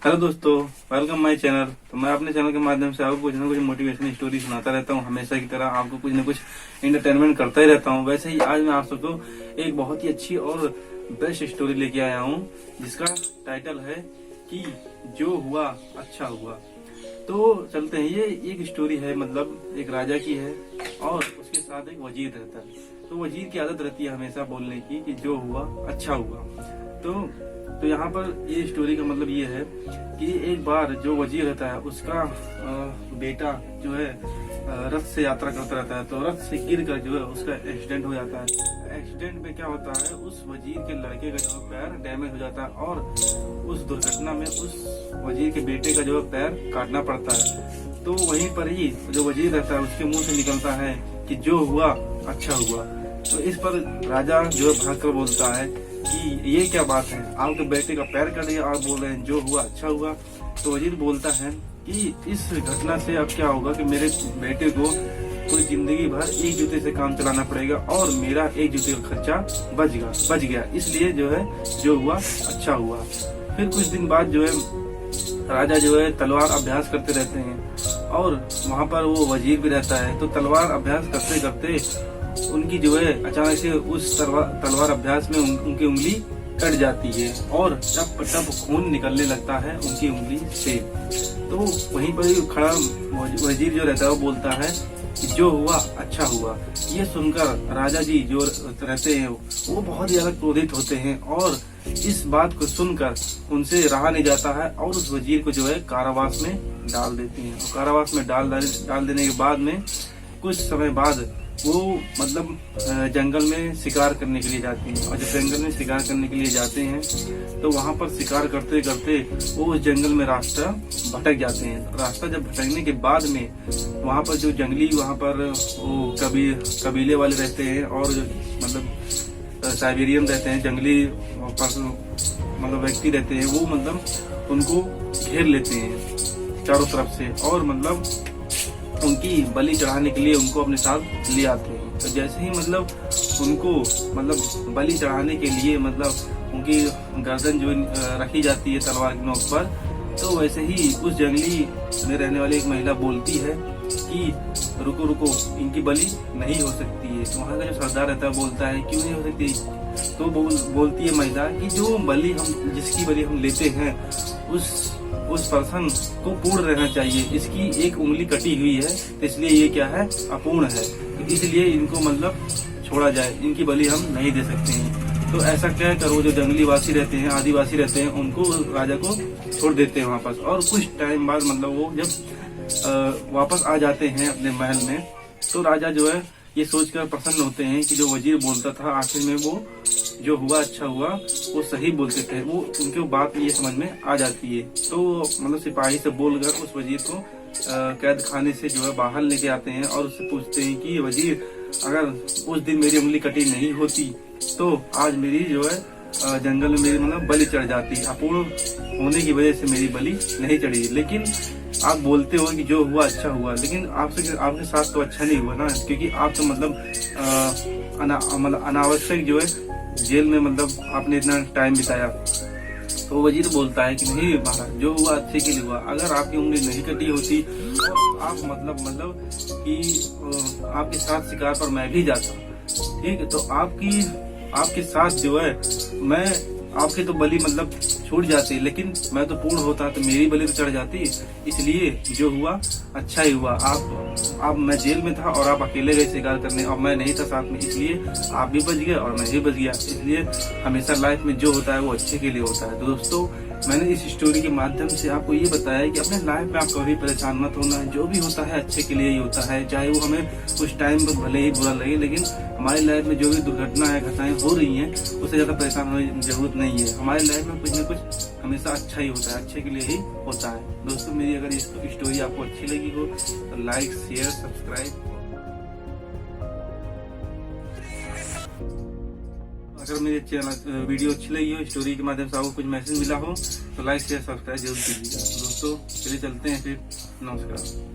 Hello दोस्तों, welcome my channel. तो मैं अपने चैनल के माध्यम से आपको कुछ ना कुछ मोटिवेशनल स्टोरी सुनाता रहता हूँ। हमेशा की तरह आपको कुछ ना कुछ एंटरटेनमेंट करता ही रहता हूँ। वैसे ही आज मैं आप सबको एक बहुत ही अच्छी और बेस्ट स्टोरी लेके आया हूँ, जिसका टाइटल है कि जो हुआ अच्छा हुआ। तो चलते हैं। ये एक स्टोरी है, मतलब एक राजा की है और उसके साथ एक वजीर रहता है। तो वजीर की आदत रहती है हमेशा बोलने की कि जो हुआ अच्छा हुआ। तो यहाँ पर ये स्टोरी का मतलब ये है कि एक बार जो वजीर रहता है उसका बेटा जो है रथ से यात्रा करता रहता है। तो रथ से गिरकर जो है उसका एक्सीडेंट हो जाता है। एक्सीडेंट में क्या होता है, उस वजीर के लड़के का जो पैर डैमेज हो जाता है और उस दुर्घटना में उस वजीर के बेटे का जो है पैर काटना पड़ता है। तो वहीं पर ही जो वजीर रहता है उसके मुंह से निकलता है कि जो हुआ अच्छा हुआ। तो इस पर राजा जो है भाग कर बोलता है कि ये क्या बात है, आपके बेटे का पैर कट गया और बोल रहे हैं जो हुआ अच्छा हुआ। तो वजीर बोलता है कि इस घटना से अब क्या होगा कि मेरे बेटे को पूरी जिंदगी भर एक जूते से काम चलाना पड़ेगा और मेरा एक जूते का खर्चा बच गया। इसलिए जो है जो हुआ अच्छा हुआ। फिर कुछ दिन बाद जो है राजा जो है तलवार अभ्यास करते रहते हैं और वहाँ पर वो वजीर भी रहता है। तो तलवार अभ्यास करते करते उनकी जो है अचानक से उस तलवार अभ्यास में उनकी उंगली कट जाती है और टप टप खून निकलने लगता है उनकी उंगली से। तो वहीं पर ही खड़ा वजीर जो रहता है वो बोलता है कि जो हुआ अच्छा हुआ। ये सुनकर राजा जी जो रहते हैं वो बहुत ज्यादा क्रोधित होते हैं और इस बात को सुनकर उनसे रहा नहीं जाता है और उस वजीर को जो है कारावास में डाल देते हैं। और कारावास में डाल देने के बाद में कुछ समय बाद वो मतलब जंगल में शिकार करने के लिए जाते हैं। और जब जंगल में शिकार करने के लिए जाते हैं तो वहाँ पर शिकार करते करते वो उस जंगल में रास्ता भटक जाते हैं। रास्ता जब भटकने के बाद में वहाँ पर जो जंगली वहाँ पर वो कबीले वाले रहते हैं और मतलब साइबेरियन रहते हैं, जंगली मतलब व्यक्ति रहते हैं, वो मतलब उनको घेर लेते हैं चारों तरफ से और मतलब उनकी बलि चढ़ाने के लिए उनको अपने साथ ले आते हैं। तो जैसे ही मतलब उनको मतलब बलि चढ़ाने के लिए मतलब उनकी गर्दन जो रखी जाती है तलवार की नोक पर, तो वैसे ही उस जंगली में रहने वाली एक महिला बोलती है कि रुको रुको, इनकी बलि नहीं हो सकती है। तो वहाँ का जो सरदार रहता है बोलता है क्यों नहीं हो सकती। तो बोलती है महिला कि जो बलि जिसकी बलि हम लेते हैं उस पर्सन को पूर्ण रहना चाहिए। इसकी एक उंगली कटी हुई है तो इसलिए ये क्या है, अपूर्ण है। तो इसलिए इनको मतलब छोड़ा जाए, इनकी बलि हम नहीं दे सकते हैं। तो ऐसा कहकर वो जो जंगली वासी रहते हैं, आदिवासी रहते हैं, उनको राजा को छोड़ देते हैं वापस। और कुछ टाइम बाद मतलब वो जब वापस आ जाते हैं अपने महल में, तो राजा जो है ये सोचकर प्रसन्न होते हैं कि जो वजीर बोलता था आखिर में वो जो हुआ अच्छा हुआ वो सही बोलते थे। वो उनके बात ये समझ में आ जाती है। तो मतलब सिपाही से बोलकर उस वजीर को कैद खाने से जो है बाहर लेके आते हैं और उससे पूछते हैं कि वजीर, अगर उस दिन मेरी उंगली कटी नहीं होती तो आज मेरी जो है जंगल में मेरी मतलब बलि चढ़ जाती। अपूर्ण होने की वजह से मेरी बलि नहीं चढ़ी। लेकिन आप बोलते हो कि जो हुआ अच्छा हुआ, लेकिन आपके साथ तो अच्छा नहीं हुआ ना, क्योंकि आप तो मतलब अनावश्यक जो है जेल में मतलब आपने इतना टाइम बिताया। तो वजीर बोलता है कि नहीं महाराज, जो हुआ अच्छे के लिए हुआ। अगर आपकी उंगली नहीं कटी होती तो आप मतलब कि आपके साथ शिकार पर मैं भी जाता, ठीक है, तो आपके साथ जो है मैं आपके तो बलि मतलब छूट जाती, लेकिन मैं तो पूर्ण होता तो मेरी बलि तो चढ़ जाती। इसलिए जो हुआ अच्छा ही हुआ। आप मैं जेल में था और आप अकेले गए शिकार करने और मैं नहीं था साथ में, इसलिए आप भी बच गए और मैं भी बच गया। इसलिए हमेशा लाइफ में जो होता है वो अच्छे के लिए होता है। तो दोस्तों, मैंने इस स्टोरी के माध्यम से आपको ये बताया कि अपने लाइफ में आप कभी परेशान मत होना। जो भी होता है अच्छे के लिए ही होता है। चाहे वो हमें कुछ टाइम पर भले ही बुरा लगे, लेकिन हमारी लाइफ में जो भी दुर्घटना है, घटनाएं हो रही हैं, उससे ज्यादा परेशान होने की जरूरत नहीं है। हमारी लाइफ में कुछ न कुछ हमेशा अच्छा ही होता है, अच्छे के लिए ही होता है। दोस्तों, मेरी अगर ये स्टोरी आपको अच्छी लगी हो तो लाइक, शेयर, सब्सक्राइब। अगर मेरे चैनल वीडियो अच्छी लगी हो, स्टोरी के माध्यम से आपको कुछ मैसेज मिला हो तो लाइक, शेयर, सब्सक्राइब जरूर कीजिएगा। दोस्तों चलिए चलते हैं फिर। नमस्कार।